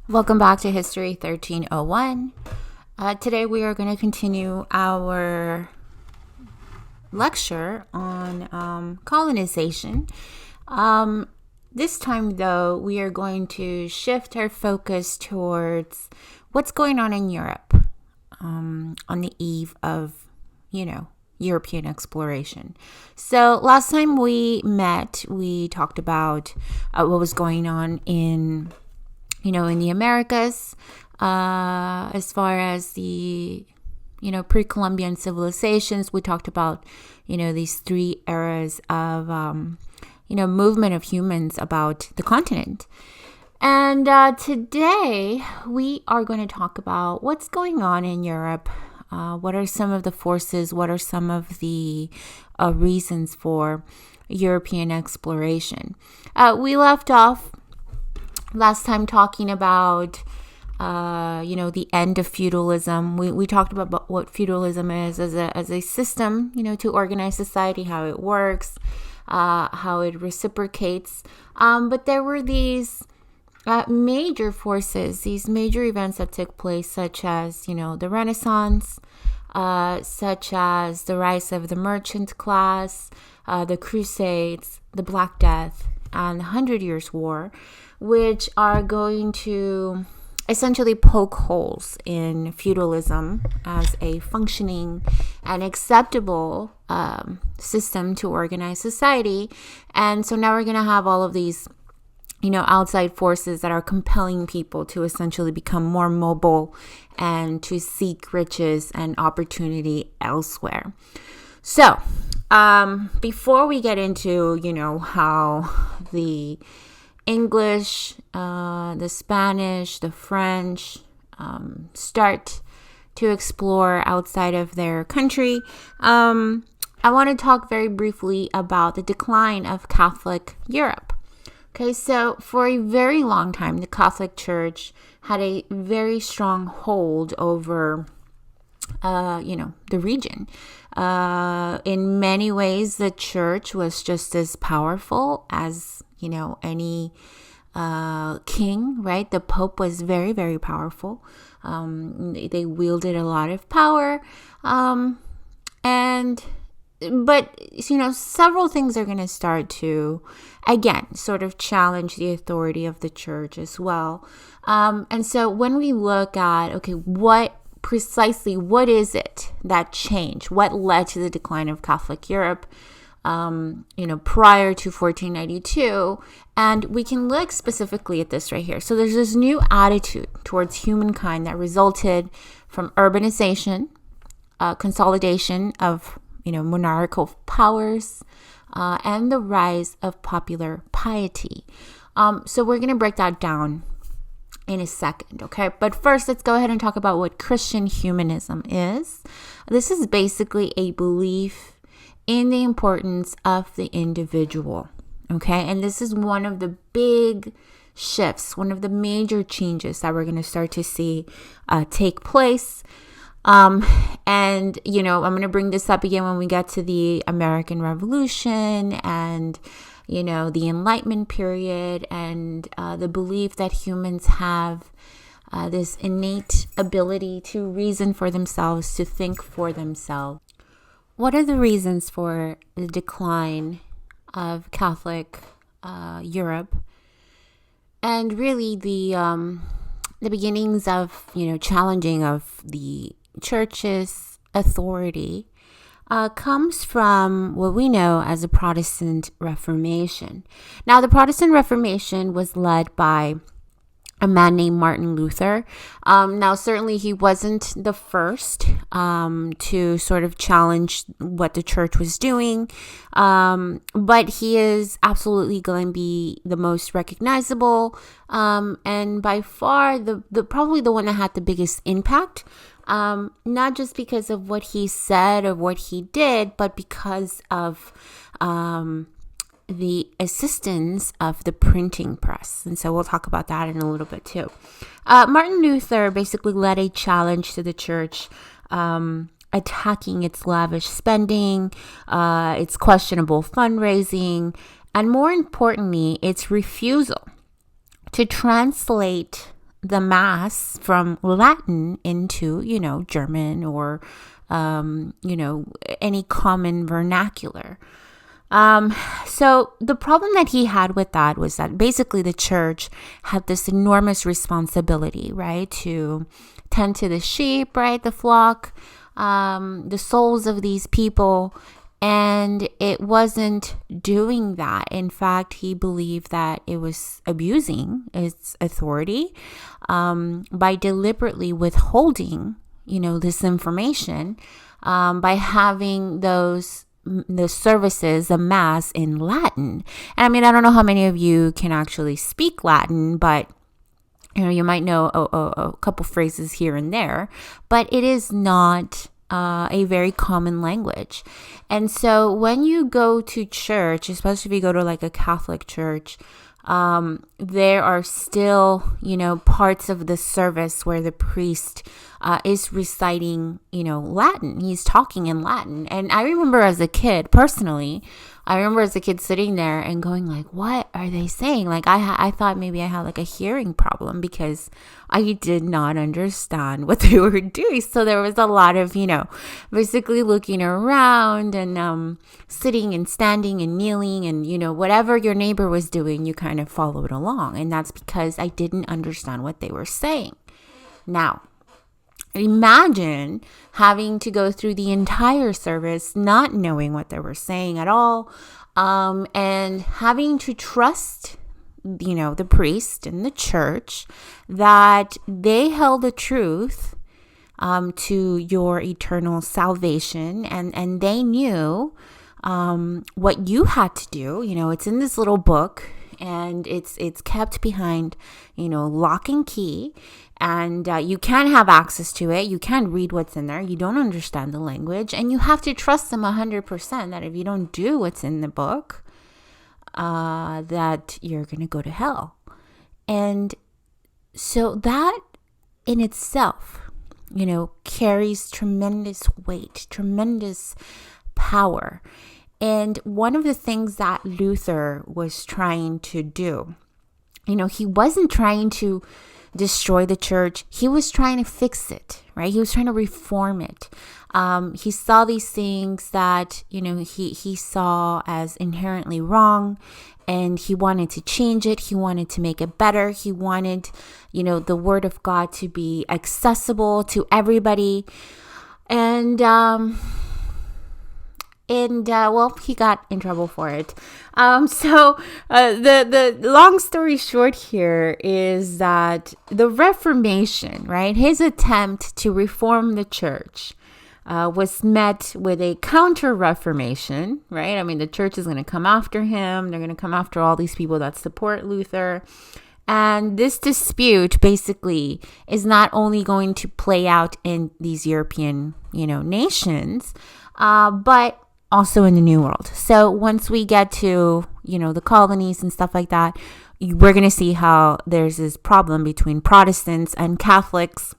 Welcome back to History 1301. Today we are going to continue our lecture on colonization. This time, though, we are going to shift our focus towards what's going on in Europe on the eve of, European exploration. So last time we met, we talked about what was going on in the Americas, as far as the, pre-Columbian civilizations. We talked about, these three eras of, movement of humans about the continent. And today we are going to talk about what's going on in Europe. What are some of the forces? What are some of the reasons for European exploration? We left off last time talking about, the end of feudalism. We talked about what feudalism is as a system, to organize society, how it works, how it reciprocates. But there were these major forces, these major events that took place, such as, the Renaissance, such as the rise of the merchant class, the Crusades, the Black Death, and the 100 Years' War, which are going to essentially poke holes in feudalism as a functioning and acceptable system to organize society. And so now we're going to have all of these outside forces that are compelling people to essentially become more mobile and to seek riches and opportunity elsewhere. So, before we get into, how the English, the Spanish, the French start to explore outside of their country, I want to talk very briefly about the decline of Catholic Europe. Okay, so for a very long time, the Catholic Church had a very strong hold over, the region. In many ways, the church was just as powerful as, any king, right? The Pope was very, very powerful. They wielded a lot of power. But several things are going to start to, again, sort of challenge the authority of the church as well. And so when we look at, what is it that changed? What led to the decline of Catholic Europe, prior to 1492? And we can look specifically at this right here. So there's this new attitude towards humankind that resulted from urbanization, consolidation of monarchical powers, and the rise of popular piety. So we're going to break that down in a second, okay? But first, let's go ahead and talk about what Christian humanism is. This is basically a belief in the importance of the individual, okay? And this is one of the big shifts, one of the major changes that we're going to start to see take place. And, I'm going to bring this up again when we get to the American Revolution and, the Enlightenment period and the belief that humans have this innate ability to reason for themselves, to think for themselves. What are the reasons for the decline of Catholic Europe? And really the beginnings of, challenging of the church's authority comes from what we know as the Protestant Reformation. Now, the Protestant Reformation was led by a man named Martin Luther. Now, certainly he wasn't the first to sort of challenge what the church was doing, but he is absolutely going to be the most recognizable, and by far the probably the one that had the biggest impact. Not just because of what he said or what he did, but because of the assistance of the printing press. And so we'll talk about that in a little bit too. Martin Luther basically led a challenge to the church, attacking its lavish spending, its questionable fundraising, and more importantly, its refusal to translate the Mass from Latin into, German or, any common vernacular. So the problem that he had with that was that basically the church had this enormous responsibility, right, to tend to the sheep, right, the flock, the souls of these people. And it wasn't doing that. In fact, he believed that it was abusing its authority by deliberately withholding, this information by having the services, the Mass in Latin. And I mean, I don't know how many of you can actually speak Latin, but you might know a couple phrases here and there, but it is not a very common language. And so when you go to church, especially if you go to like a Catholic church, there are still, parts of the service where the priest is reciting, Latin. He's talking in Latin. And I remember as a kid, personally, sitting there and going like, what are they saying? Like I thought maybe I had like a hearing problem because I did not understand what they were doing. So there was a lot of, basically looking around and sitting and standing and kneeling and, whatever your neighbor was doing, you kind of followed along. And that's because I didn't understand what they were saying. Now, imagine having to go through the entire service not knowing what they were saying at all, and having to trust, the priest and the church that they held the truth to your eternal salvation, and they knew what you had to do. It's in this little book, and it's kept behind, lock and key. And you can't have access to it. You can't read what's in there. You don't understand the language. And you have to trust them 100% that if you don't do what's in the book, that you're going to go to hell. And so that in itself, carries tremendous weight, tremendous power. And one of the things that Luther was trying to do, he wasn't trying to destroy the church. He was trying to fix it, right? He was trying to reform it. He saw these things that, he saw as inherently wrong, and he wanted to change it. He wanted to make it better. He wanted, the word of God to be accessible to everybody. And he got in trouble for it. So the long story short here is that the Reformation, right, his attempt to reform the church was met with a counter-reformation, right? I mean, the church is going to come after him. They're going to come after all these people that support Luther. And this dispute basically is not only going to play out in these European, nations, but also in the New World. So once we get to, the colonies and stuff like that, we're going to see how there's this problem between Protestants and Catholics.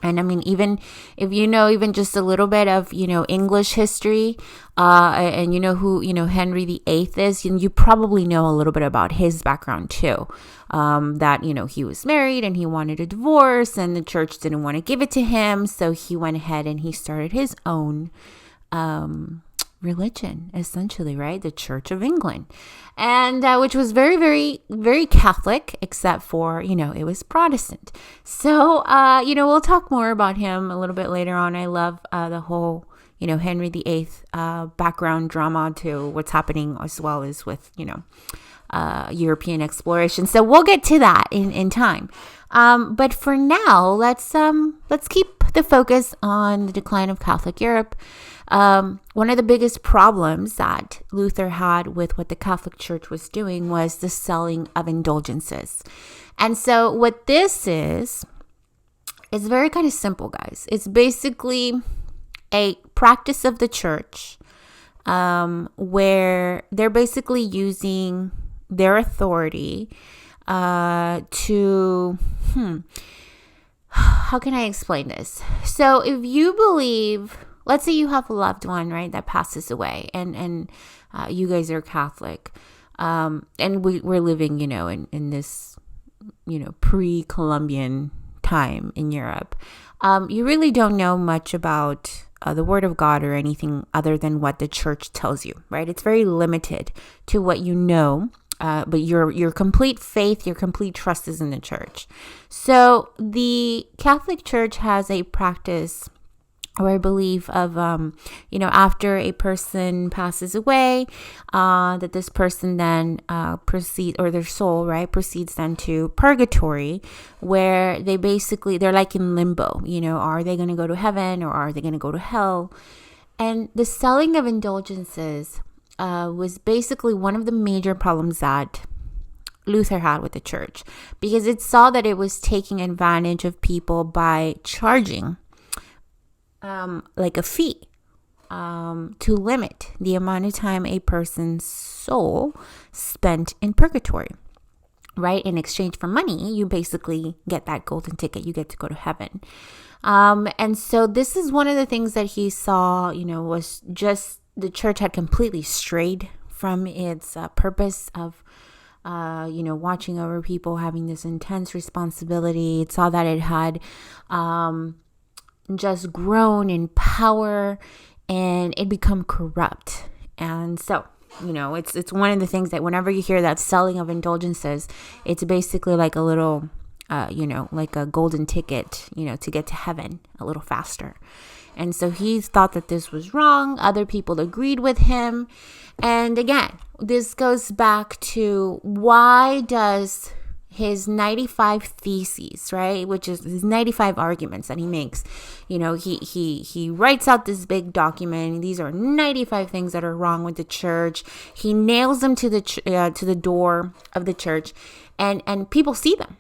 And I mean, even if even just a little bit of, English history, and who, Henry VIII is, and you probably know a little bit about his background too. That, he was married and he wanted a divorce and the church didn't want to give it to him. So he went ahead and he started his own, religion, essentially, right? The Church of England, and which was very, very, very Catholic, except for, it was Protestant. So, we'll talk more about him a little bit later on. I love the whole, Henry VIII background drama to what's happening as well as with, European exploration. So we'll get to that in time. But for now, let's keep the focus on the decline of Catholic Europe. One of the biggest problems that Luther had with what the Catholic Church was doing was the selling of indulgences. And so what this is very kind of simple, guys. It's basically a practice of the church where they're basically using their authority to... How can I explain this? So if you believe... Let's say you have a loved one, right, that passes away, and you guys are Catholic, and we're living, in this, pre-Columbian time in Europe, you really don't know much about the Word of God or anything other than what the church tells you, right? It's very limited to what you know, but your complete faith, your complete trust is in the church. So the Catholic Church has a practice or I believe of, after a person passes away, that this person then proceeds, or their soul, right, proceeds then to purgatory, where they're like in limbo, are they going to go to heaven or are they going to go to hell? And the selling of indulgences was basically one of the major problems that Luther had with the church, because it saw that it was taking advantage of people by charging like a fee to limit the amount of time a person's soul spent in purgatory, right? In exchange for money, you basically get that golden ticket. You get to go to heaven. And so this is one of the things that he saw, was just the church had completely strayed from its purpose of watching over people, having this intense responsibility. It saw that it had just grown in power and it become corrupt. And so, it's one of the things that whenever you hear that selling of indulgences, it's basically like a little, like a golden ticket, to get to heaven a little faster. And so he thought that this was wrong. Other people agreed with him. And again, this goes back to why does his 95 theses, right, which is his 95 arguments that he makes, he writes out this big document. These are 95 things that are wrong with the church. He nails them to the door of the church, and people see them.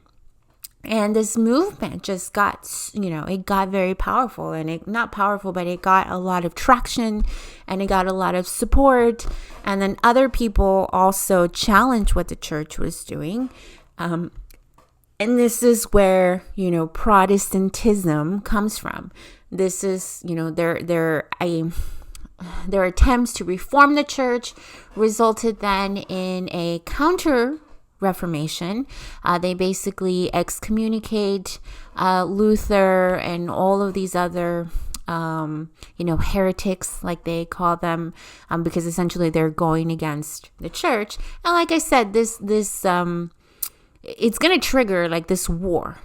And this movement just got, it got very powerful, and it got a lot of traction, and it got a lot of support. And then other people also challenged what the church was doing. And this is where, Protestantism comes from. This is, their attempts to reform the church resulted then in a counter-reformation. They basically excommunicate Luther and all of these other heretics, like they call them, because essentially they're going against the church. And like I said, this it's going to trigger like this war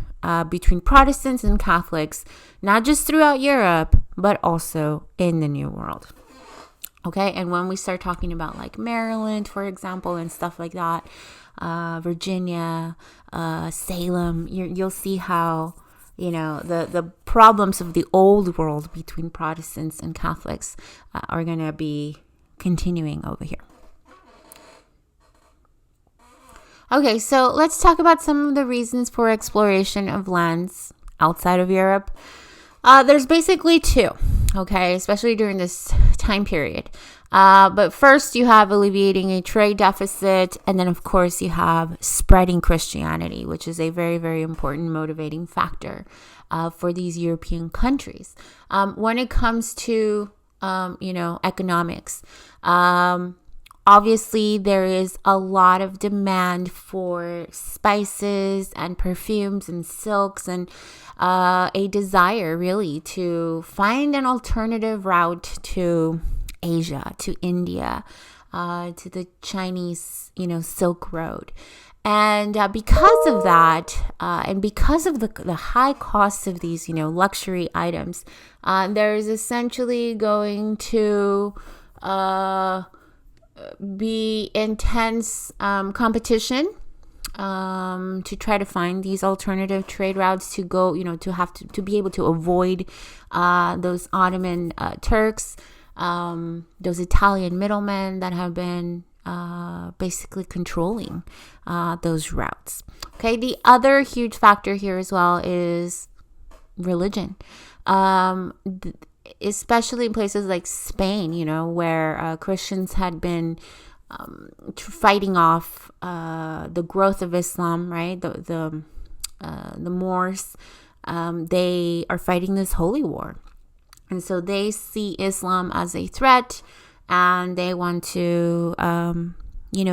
between Protestants and Catholics, not just throughout Europe, but also in the New World. Okay, and when we start talking about like Maryland, for example, and stuff like that, Virginia, Salem, you'll see how, the problems of the old world between Protestants and Catholics are going to be continuing over here. Okay, so let's talk about some of the reasons for exploration of lands outside of Europe. There's basically two, okay, especially during this time period. But first, you have alleviating a trade deficit, and then, of course, you have spreading Christianity, which is a very, very important motivating factor for these European countries. When it comes to, economics, obviously, there is a lot of demand for spices and perfumes and silks, and a desire really to find an alternative route to Asia, to India, to the Chinese, Silk Road. And because of that, and because of the high cost of these, luxury items, there is essentially going to be intense competition to try to find these alternative trade routes to go, to be able to avoid those Ottoman Turks, those Italian middlemen that have been basically controlling those routes. Okay, the other huge factor here as well is religion. Especially in places like Spain, where Christians had been fighting off the growth of Islam, right? The Moors, they are fighting this holy war. And so they see Islam as a threat, and they want to,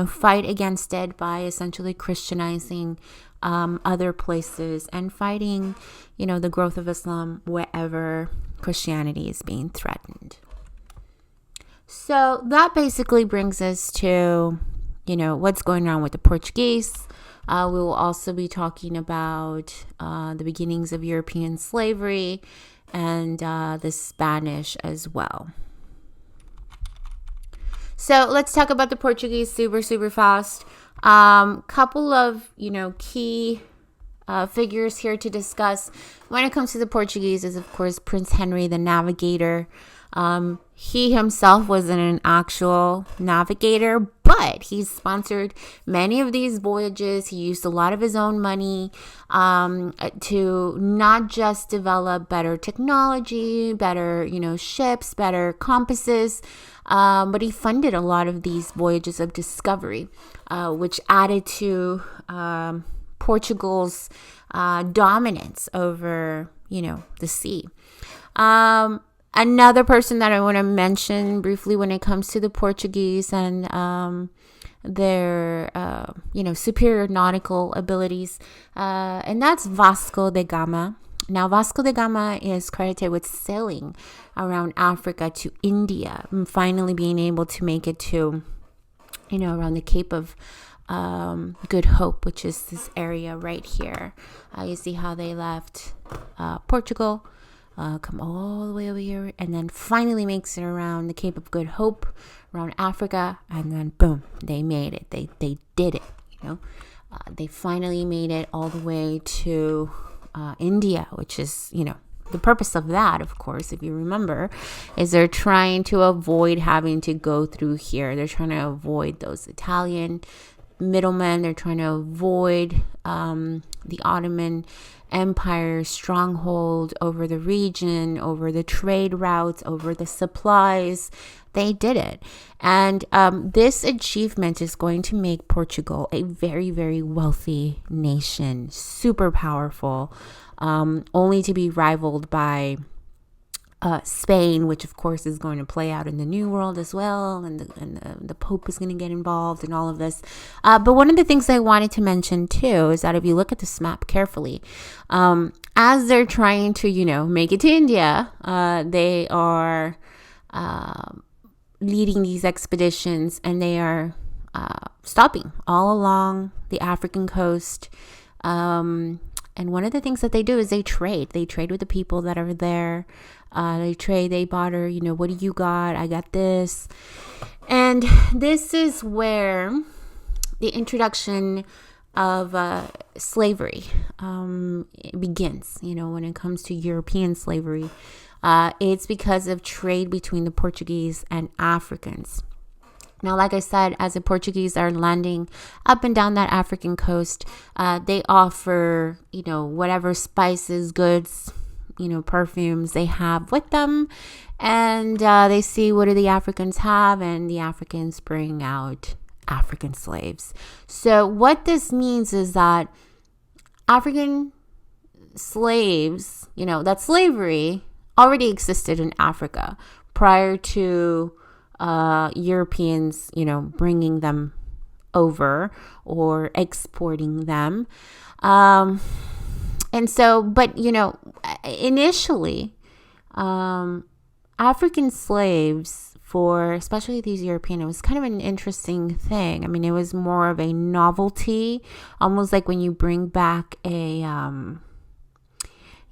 fight against it by essentially Christianizing other places and fighting, the growth of Islam wherever Christianity is being threatened. So that basically brings us to, what's going on with the Portuguese. We will also be talking about the beginnings of European slavery and the Spanish as well. So let's talk about the Portuguese super fast. Couple of, key figures here to discuss when it comes to the Portuguese is, of course, Prince Henry the Navigator. He himself wasn't an actual navigator, but he sponsored many of these voyages. He used a lot of his own money to not just develop better technology, better, ships, better compasses, but he funded a lot of these voyages of discovery, which added to Portugal's dominance over, the sea. Another person that I want to mention briefly when it comes to the Portuguese and their, superior nautical abilities, and that's Vasco da Gama. Now, Vasco da Gama is credited with sailing around Africa to India and finally being able to make it to, around the Cape of Good Hope, which is this area right here. You see how they left Portugal, come all the way over here, and then finally makes it around the Cape of Good Hope, around Africa, and then boom, they made it. They did it, they finally made it all the way to India, which is, the purpose of that, of course, if you remember, is they're trying to avoid having to go through here. They're trying to avoid those Italian middlemen. They're trying to avoid the Ottoman Empire stronghold over the region, over the trade routes, over the supplies. They did it. And this achievement is going to make Portugal a very, very wealthy nation, super powerful, only to be rivaled by Spain, which of course is going to play out in the New World as well, and the Pope is going to get involved in all of this. But one of the things I wanted to mention too is that if you look at this map carefully, as they're trying to, make it to India, they are leading these expeditions, and they are stopping all along the African coast. And one of the things that they do is they trade. They trade with the people that are there. They barter, what do you got? I got this. And this is where the introduction of slavery begins, when it comes to European slavery. It's because of trade between the Portuguese and Africans. Now, like I said, as the Portuguese are landing up and down that African coast, they offer, whatever spices, goods, perfumes they have with them. And they see what do the Africans have, and the Africans bring out African slaves. So what this means is that African slaves, that slavery already existed in Africa prior to Europeans, bringing them over or exporting them. And so, but, initially, African slaves, for especially these European, it was kind of an interesting thing. I mean, it was more of a novelty, almost like when you bring back a,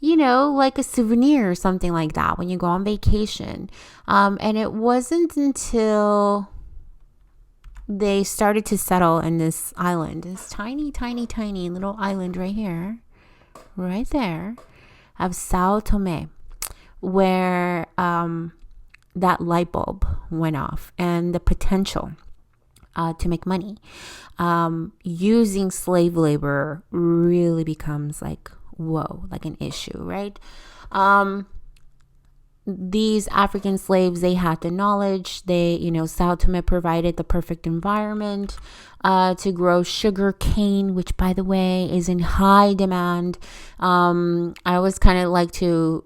like a souvenir or something like that when you go on vacation. And it wasn't until they started to settle in this island, this tiny, tiny, tiny little island right here, right there, of Sao Tome, where that light bulb went off, and the potential to make money using slave labor really becomes like, whoa, like an issue, right? These African slaves, they had the knowledge. Sao Tome provided the perfect environment to grow sugar cane, which, by the way, is in high demand. I always kind of like to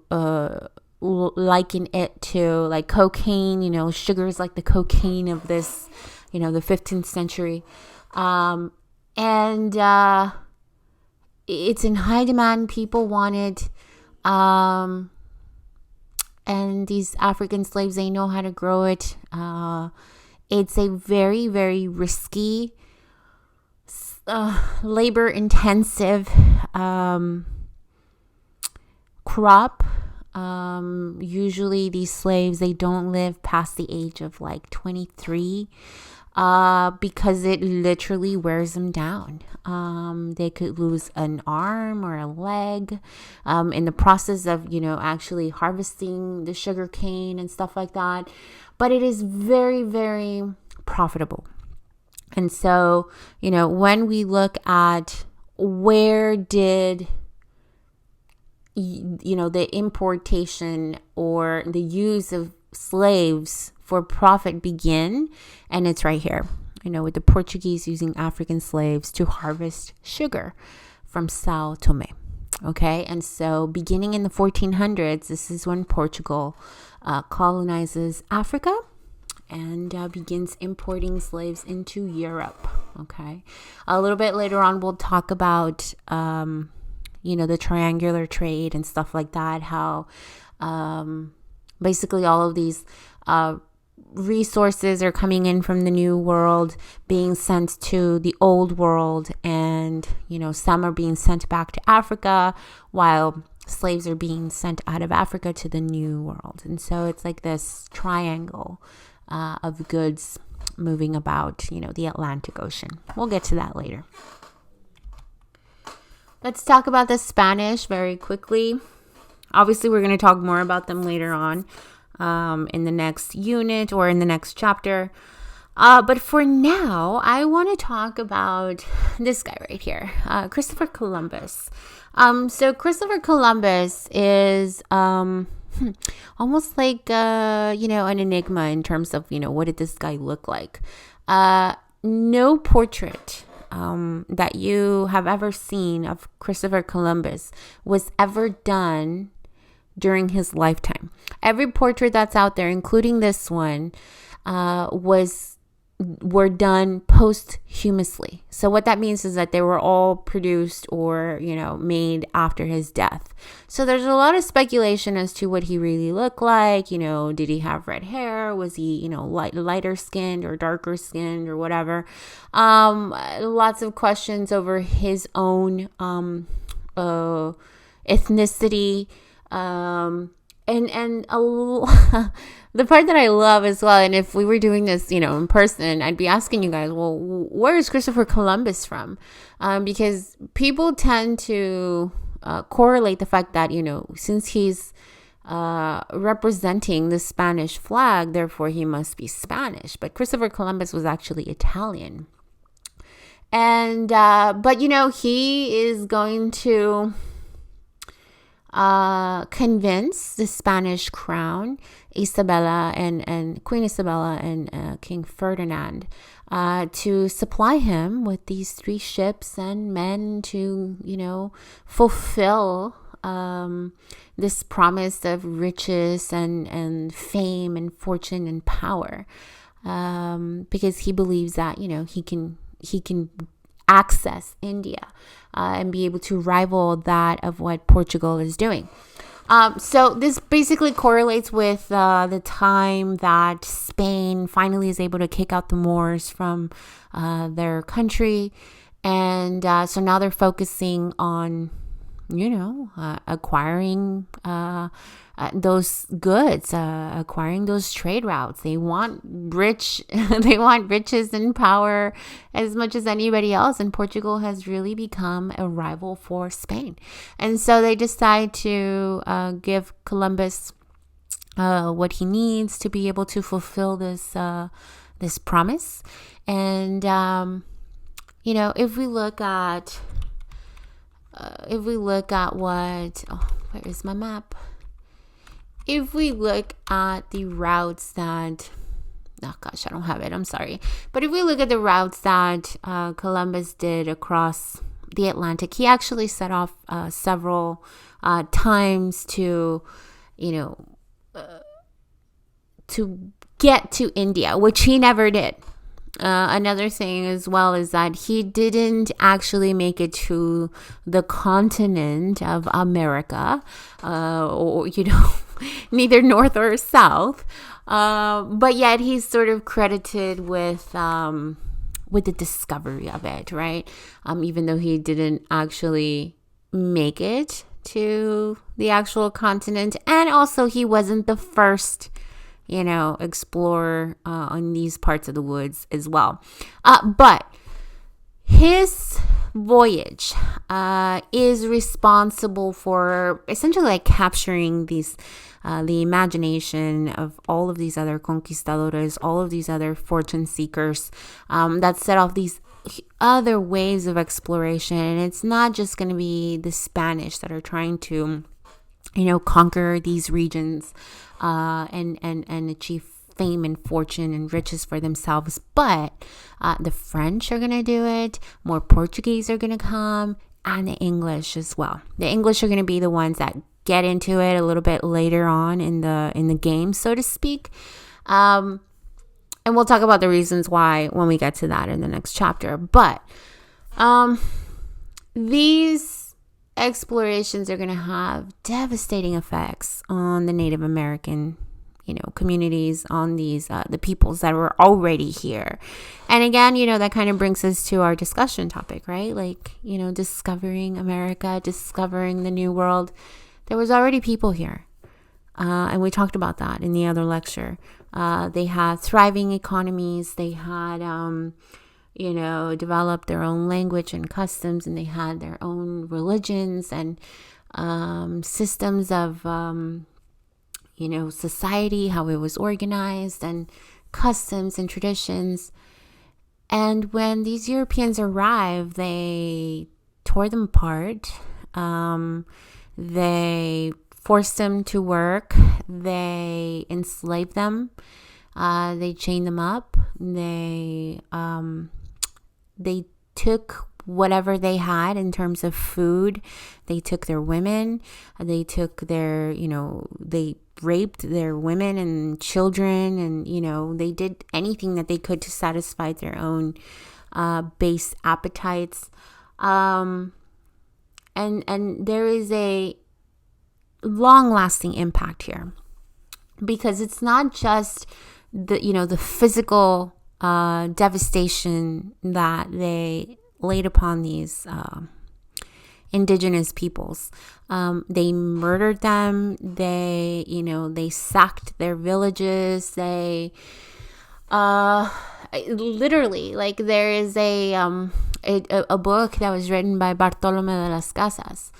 liken it to like cocaine. Sugar is like the cocaine of this, the 15th century. it's in high demand. People want it. And these African slaves, they know how to grow it. It's a very, very risky, labor intensive crop. Usually these slaves, they don't live past the age of like 23, because it literally wears them down. They could lose an arm or a leg in the process of, actually harvesting the sugar cane and stuff like that. But it is very, very profitable. And so, when we look at where did the importation or the use of slaves for profit begin, and it's right here, with the Portuguese using African slaves to harvest sugar from Sao Tome. Okay, and so beginning in the 1400s, this is when Portugal colonizes Africa and begins importing slaves into Europe. Okay, a little bit later on, we'll talk about the triangular trade and stuff like that, how basically all of these resources are coming in from the new world, being sent to the old world, and some are being sent back to Africa, while slaves are being sent out of Africa to the new world. And so it's like this triangle of goods moving about, the Atlantic Ocean. We'll get to that later. Let's talk about the Spanish very quickly. Obviously, we're going to talk more about them later on in the next unit or in the next chapter. But for now, I want to talk about this guy right here, Christopher Columbus. So Christopher Columbus is almost like, an enigma in terms of, what did this guy look like? No portrait that you have ever seen of Christopher Columbus was ever done during his lifetime. Every portrait that's out there, including this one, were done posthumously. So what that means is that they were all produced or, made after his death. So there's a lot of speculation as to what he really looked like. Did he have red hair? Was he, lighter skinned or darker skinned or whatever? Lots of questions over his own ethnicity. And the part that I love as well, and if we were doing this, in person, I'd be asking you guys, well, where is Christopher Columbus from? Because people tend to correlate the fact that, since he's representing the Spanish flag, therefore he must be Spanish. But Christopher Columbus was actually Italian. And, but, he is going to convince the Spanish crown, Isabella and Queen Isabella and King Ferdinand, to supply him with these 3 ships and men to, fulfill this promise of riches and fame and fortune and power, because he believes that, he can access India and be able to rival that of what Portugal is doing. So this basically correlates with the time that Spain finally is able to kick out the Moors from their country. And so now they're focusing on, acquiring those goods, acquiring those trade routes. They want they want riches and power as much as anybody else. And Portugal has really become a rival for Spain. And so they decide to give Columbus what he needs to be able to fulfill this promise. And if we look at what, where is my map? If we look at the routes that, oh gosh, I don't have it, I'm sorry. But if we look at the routes that Columbus did across the Atlantic, he actually set off several times to get to India, which he never did. Another thing as well is that he didn't actually make it to the continent of America, or, neither north or south. But yet he's sort of credited with the discovery of it, right? Even though he didn't actually make it to the actual continent. And also he wasn't the first explorer on these parts of the woods as well. But his voyage is responsible for essentially like capturing these the imagination of all of these other conquistadores, all of these other fortune seekers that set off these other waves of exploration. And it's not just going to be the Spanish that are trying to conquer these regions and achieve fame and fortune and riches for themselves, but the French are going to do it. More Portuguese are going to come, and the English as well. The English are going to be the ones that get into it a little bit later on in the game, so to speak. And we'll talk about the reasons why when we get to that in the next chapter. But these explorations are going to have devastating effects on the Native American communities, on these the peoples that were already here. And again, that kind of brings us to our discussion topic, right? Like, discovering America, discovering the New World. There was already people here, and we talked about that in the other lecture. They had thriving economies. They had developed their own language and customs, and they had their own religions and systems of society, how it was organized, and customs and traditions. And when these Europeans arrived, they tore them apart. They forced them to work. They enslaved them. They chained them up. They took whatever they had in terms of food. They took their women. They took their, they raped their women and children, and they did anything that they could to satisfy their own base appetites. And there is a long-lasting impact here, because it's not just the physical devastation that they laid upon these indigenous peoples. They murdered them. They sacked their villages. They literally, like, there is a book that was written by Bartolome de las Casas.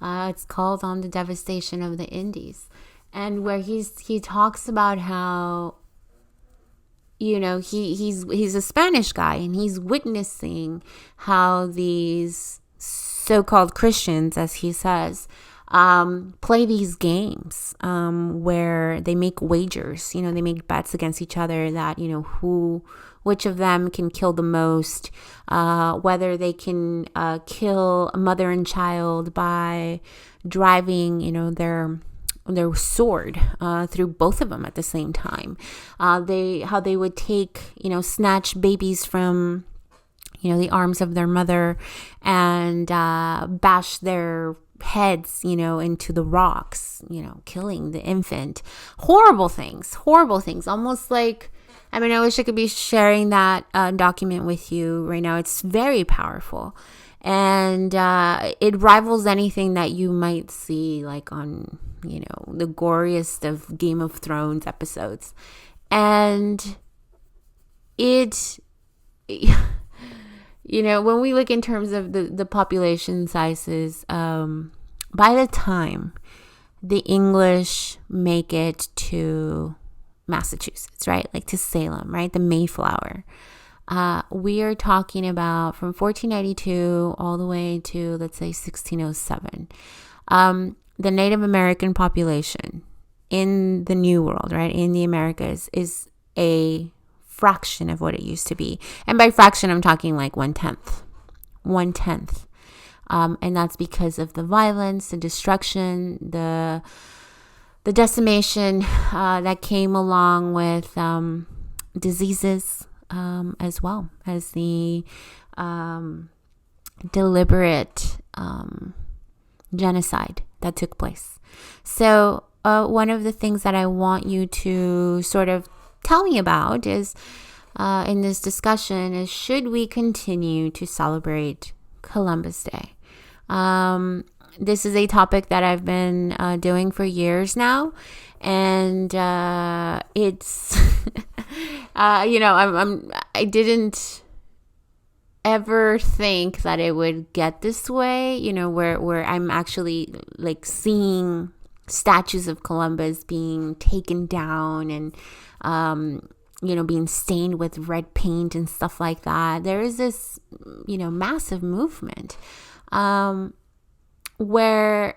It's called On the Devastation of the Indies, and where he talks about how he's a Spanish guy, and he's witnessing how these so-called Christians, as he says, play these games where they make wagers. They make bets against each other that which of them can kill the most, whether they can kill a mother and child by driving their sword through both of them at the same time. How they would take, snatch babies from the arms of their mother and bash their heads into the rocks, killing the infant. Horrible things. Almost like, I wish I could be sharing that document with you right now. It's very powerful, and it rivals anything that you might see like on the goriest of Game of Thrones episodes. And it when we look in terms of the population sizes, by the time the English make it to Massachusetts, right, like to Salem, right, the Mayflower, we are talking about from 1492 all the way to, let's say, 1607. The Native American population in the New World, right, in the Americas, is a fraction of what it used to be. And by fraction, I'm talking like 1/10. And that's because of the violence, the destruction, the decimation that came along with diseases, as well as the deliberate genocide that took place. So one of the things that I want you to sort of tell me about is in this discussion is, should we continue to celebrate Columbus Day? This is a topic that I've been doing for years now, and it's I didn't ever think that it would get this way, where I'm actually like seeing statues of Columbus being taken down and being stained with red paint and stuff like that. There is this massive movement where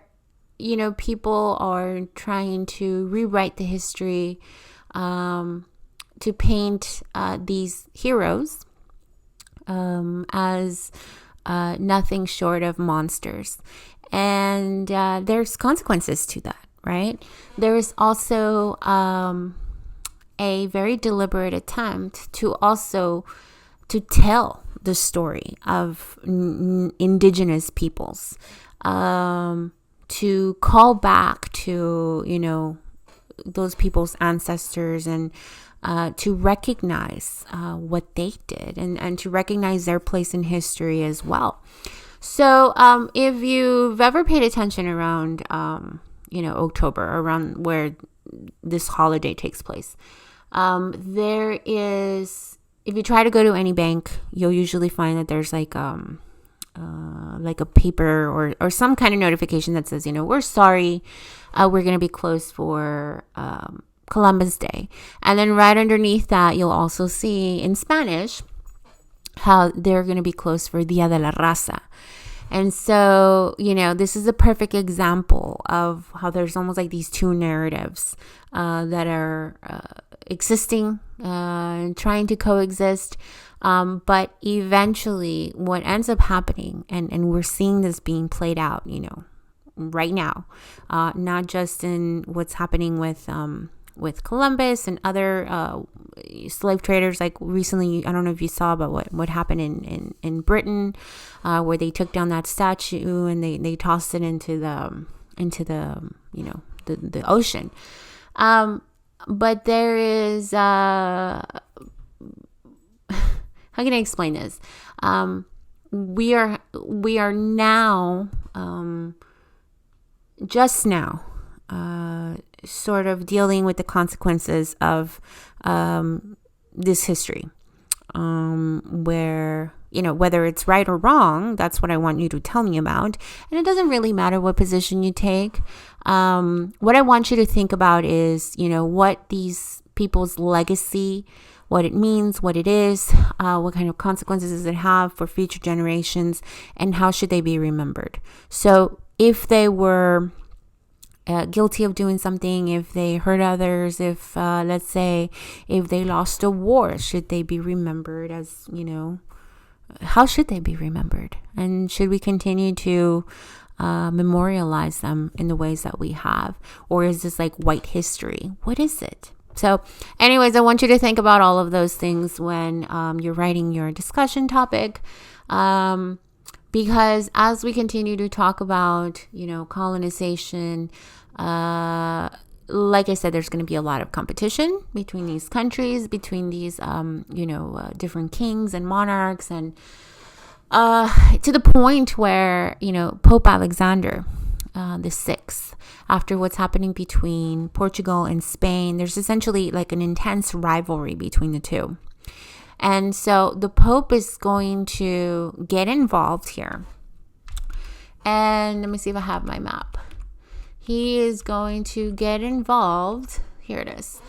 people are trying to rewrite the history, to paint these heroes as nothing short of monsters. And there's consequences to that, right? There's also a very deliberate attempt to tell the story of indigenous peoples, to call back to those people's ancestors, and to recognize what they did, and to recognize their place in history as well. So if you've ever paid attention around October, around where this holiday takes place, there is, if you try to go to any bank, you'll usually find that there's like a paper or some kind of notification that says, we're sorry, we're going to be closed for Columbus Day. And then right underneath that, you'll also see in Spanish how they're going to be closed for Dia de la Raza. And so, this is a perfect example of how there's almost like these two narratives that are existing, trying to coexist. But eventually what ends up happening, and we're seeing this being played out, right now, not just in what's happening with Columbus and other slave traders. Like recently, I don't know if you saw about what happened in Britain, where they took down that statue and they tossed it into the the ocean. But there is how can I explain this? We are now just now sort of dealing with the consequences of this history, where whether it's right or wrong, that's what I want you to tell me about. And it doesn't really matter what position you take. What I want you to think about is what these people's legacy, what it means, what it is, what kind of consequences does it have for future generations, and how should they be remembered. So if they were guilty of doing something, if they hurt others, if let's say if they lost a war, should they be remembered as, how should they be remembered? And should we continue to memorialize them in the ways that we have? Or is this like white history? What is it? So anyways, I want you to think about all of those things when you're writing your discussion topic. Because as we continue to talk about, colonization, like I said, there's going to be a lot of competition between these countries, between these, different kings and monarchs, and to the point where, Pope Alexander the Sixth, after what's happening between Portugal and Spain, there's essentially like an intense rivalry between the two. And so the Pope is going to get involved here. And let me see if I have my map. He is going to get involved. Here it is.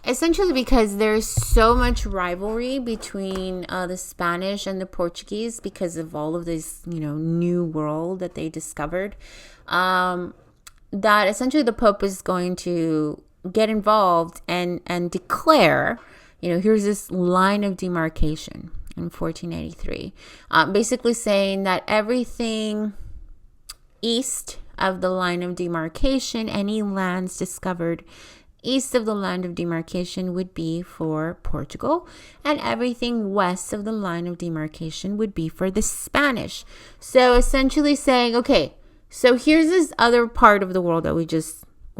Essentially because there's so much rivalry between the Spanish and the Portuguese because of all of this, new world that they discovered. That essentially the Pope is going to get involved and declare, here's this line of demarcation in 1483, basically saying that everything east of the line of demarcation, any lands discovered east of the line of demarcation would be for Portugal, and everything west of the line of demarcation would be for the Spanish. So essentially saying, okay, so here's this other part of the world that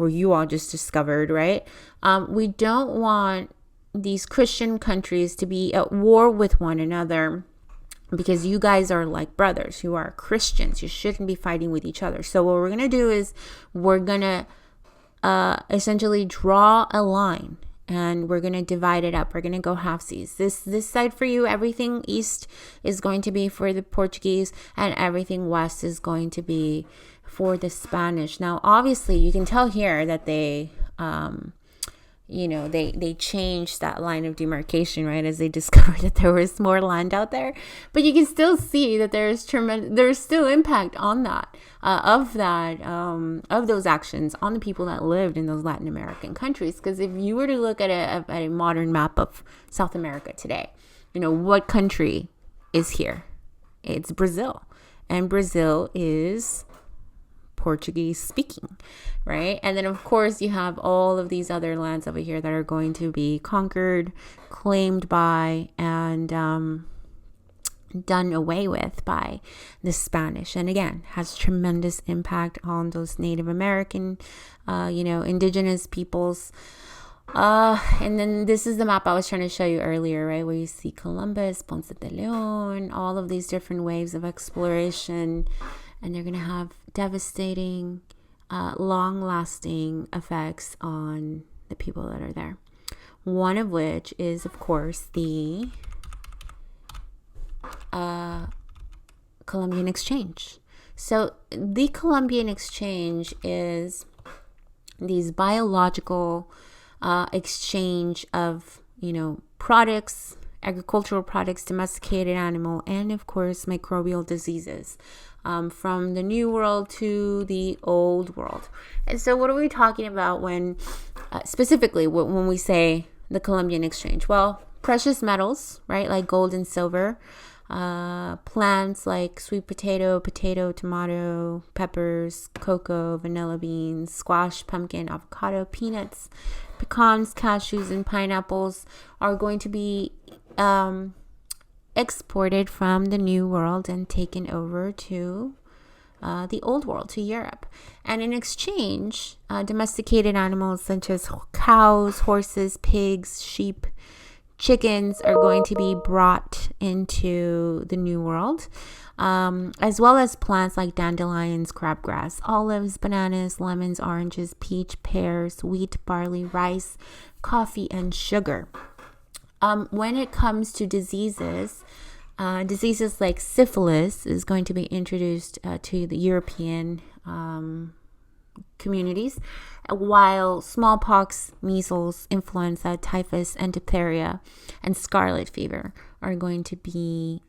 you all just discovered, right? We don't want these Christian countries to be at war with one another, because you guys are like brothers. You are Christians. You shouldn't be fighting with each other. So what we're going to do is we're going to essentially draw a line, and we're going to divide it up. We're going to go halfsies. This side for you, everything east is going to be for the Portuguese, and everything west is going to be for the Spanish. Now, obviously, you can tell here that they changed that line of demarcation, right, as they discovered that there was more land out there. But you can still see that there's still impact on that, of those actions on the people that lived in those Latin American countries. Because if you were to look at a modern map of South America today, what country is here? It's Brazil, and Brazil is Portuguese speaking, right? And then of course you have all of these other lands over here that are going to be conquered, claimed by, and done away with by the Spanish. And again, has tremendous impact on those Native American, indigenous peoples. And then this is the map I was trying to show you earlier, right? Where you see Columbus, Ponce de Leon, all of these different waves of exploration. And they're going to have devastating, long-lasting effects on the people that are there. One of which is, of course, the Columbian Exchange. So the Columbian Exchange is these biological exchange of, products, agricultural products, domesticated animal, and of course microbial diseases, from the New World to the Old World. And so what are we talking about when specifically when we say the Columbian Exchange? Well, precious metals, right, like gold and silver, plants like sweet potato, tomato, peppers, cocoa, vanilla beans, squash, pumpkin, avocado, peanuts, pecans, cashews, and pineapples are going to be exported from the New World and taken over to the Old World, to Europe. And in exchange, domesticated animals such as cows, horses, pigs, sheep, chickens are going to be brought into the New World, as well as plants like dandelions, crabgrass, olives, bananas, lemons, oranges, peach, pears, wheat, barley, rice, coffee, and sugar. When it comes to diseases like syphilis is going to be introduced to the European communities, while smallpox, measles, influenza, typhus, and diphtheria, and scarlet fever are going to be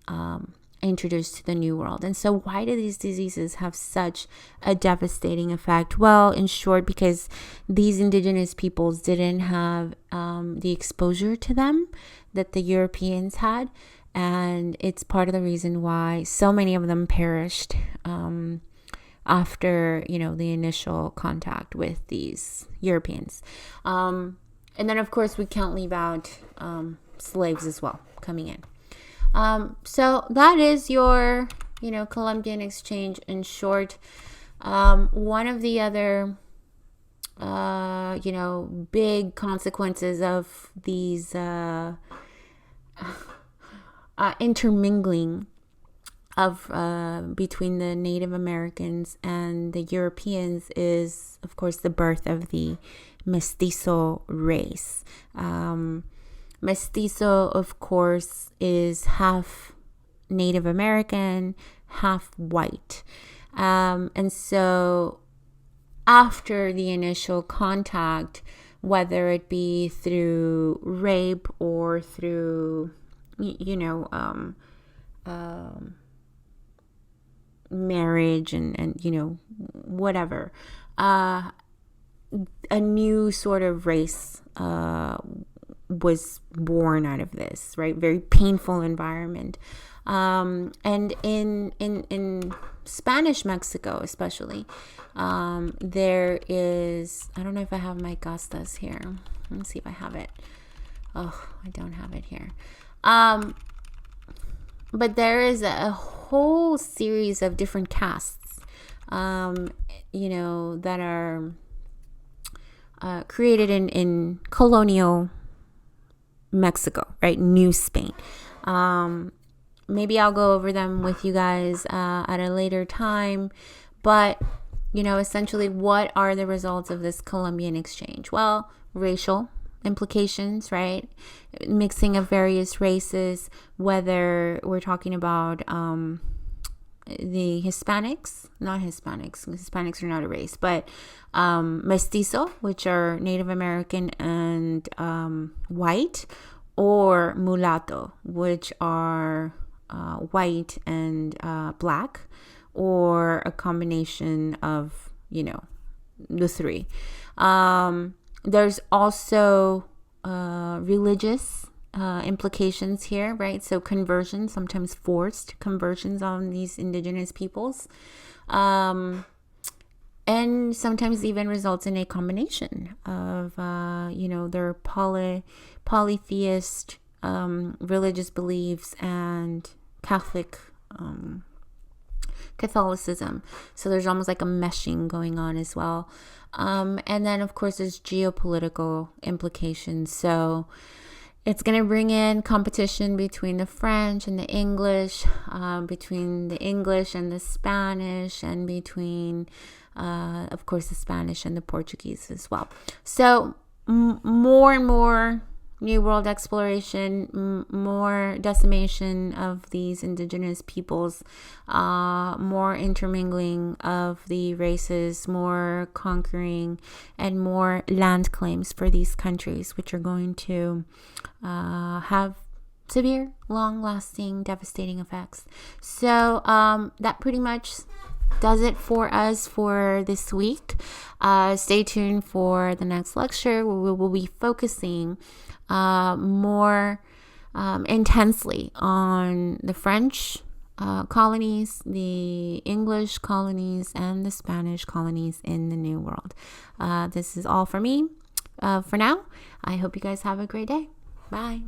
introduced to the New World. And so why do these diseases have such a devastating effect? Well, in short, because these indigenous peoples didn't have the exposure to them that the Europeans had. And it's part of the reason why so many of them perished after, the initial contact with these Europeans. And then, of course, we can't leave out slaves as well coming in. So that is your, Columbian Exchange in short. One of the other, big consequences of these intermingling of between the Native Americans and the Europeans is, of course, the birth of the mestizo race. Mestizo, of course, is half Native American, half white. And so after the initial contact, whether it be through rape or through, marriage and whatever, a new sort of race was born out of this, right? Very painful environment. And in Spanish Mexico, especially, there is, I don't know if I have my castas here. Let me see if I have it. Oh, I don't have it here. But there is a whole series of different castes, that are created in colonial Mexico, right? New Spain. Maybe I'll go over them with you guys at a later time. But, essentially, what are the results of this Colombian exchange? Well, racial implications, right? Mixing of various races, whether we're talking about the Hispanics, not Hispanics. Hispanics are not a race, but mestizo, which are Native American and white, or mulatto, which are white and black, or a combination of, the three. There's also religious implications here, right? So conversions, sometimes forced conversions on these indigenous peoples, and sometimes even results in a combination of, their polytheist religious beliefs and Catholicism. So there's almost like a meshing going on as well. And then, of course, there's geopolitical implications. So it's going to bring in competition between the French and the English, between the English and the Spanish, and between, of course, the Spanish and the Portuguese as well. So more and more New World exploration, more decimation of these indigenous peoples, more intermingling of the races, more conquering, and more land claims for these countries, which are going to have severe, long-lasting, devastating effects. So that pretty much does it for us for this week. Stay tuned for the next lecture, where we will be focusing more intensely on the French colonies, the English colonies, and the Spanish colonies in the New World. This is all for me for now. I hope you guys have a great day. Bye.